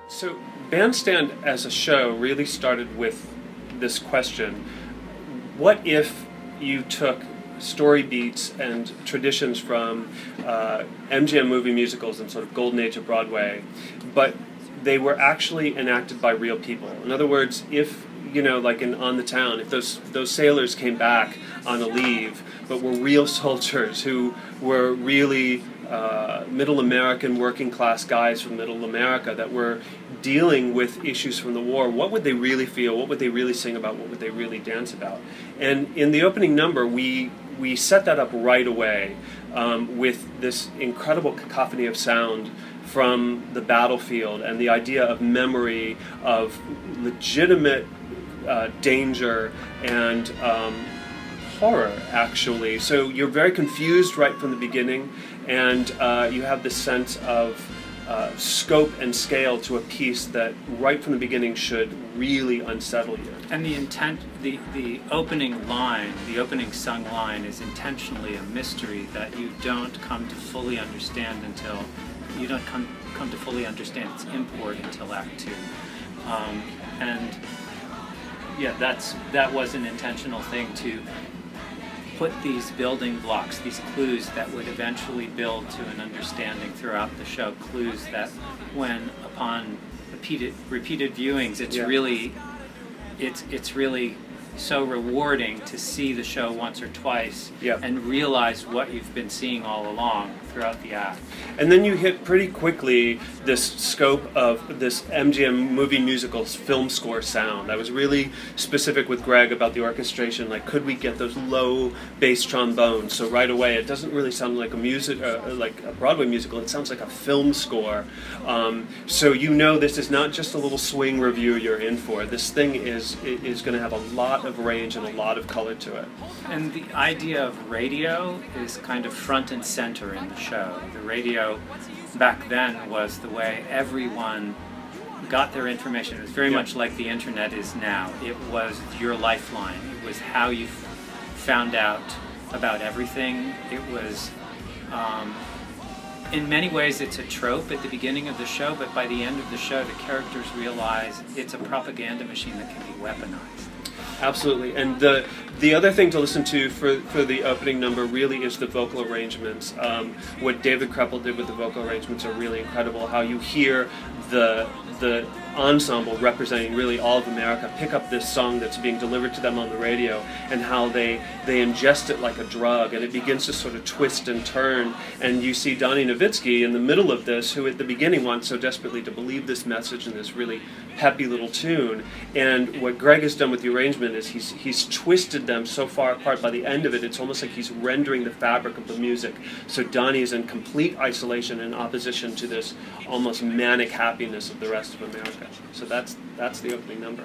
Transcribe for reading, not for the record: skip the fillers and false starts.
So Bandstand as a show really started with this question: what if you took story beats and traditions from MGM movie musicals and sort of golden age of Broadway, but they were actually enacted by real people? In other words, if, you know, like in On the Town, if those sailors came back on a leave, but were real soldiers who were really middle American working class guys from middle America that were dealing with issues from the war, what would they really feel? What would they really sing about? What would they really dance about? And in the opening number, we set that up right away with this incredible cacophony of sound from the battlefield and the idea of memory, of legitimate danger and horror, actually. So you're very confused right from the beginning, and you have this sense of scope and scale to a piece that right from the beginning should really unsettle you. And the intent, the opening line, the opening sung line is intentionally a mystery that you don't come to fully understand until, you don't come to fully understand its import until Act Two. And yeah, that was an intentional thing, to put these building blocks, these clues that would eventually build to an understanding throughout the show, clues that when upon repeated viewings, it's really so rewarding to see the show once or twice and realize what you've been seeing all along throughout the act. And then you hit pretty quickly this scope of this MGM movie musical's film score sound. I was really specific with Greg about the orchestration, like could we get those low bass trombones? So right away it doesn't really sound like a like a Broadway musical, it sounds like a film score. So you know this is not just a little swing review you're in for. This thing is going to have a lot of range and a lot of color to it. And the idea of radio is kind of front and center in the show. The radio back then was the way everyone got their information. It was very much like the internet is now. It was your lifeline. It was how you found out about everything. It was, in many ways, it's a trope at the beginning of the show, but by the end of the show, the characters realize it's a propaganda machine that can be weaponized. Absolutely, and the other thing to listen to for the opening number really is the vocal arrangements. What David Kreppel did with the vocal arrangements are really incredible. How you hear the ensemble representing really all of America pick up this song that's being delivered to them on the radio, and how they ingest it like a drug, and it begins to sort of twist and turn, and you see Donnie Nowitzki in the middle of this, who at the beginning wants so desperately to believe this message in this really peppy little tune, and what Greg has done with the arrangement is he's twisted them so far apart. By the end of it, it's almost like he's rendering the fabric of the music, so Donnie is in complete isolation in opposition to this almost manic happiness of the rest of America. So that's the opening number.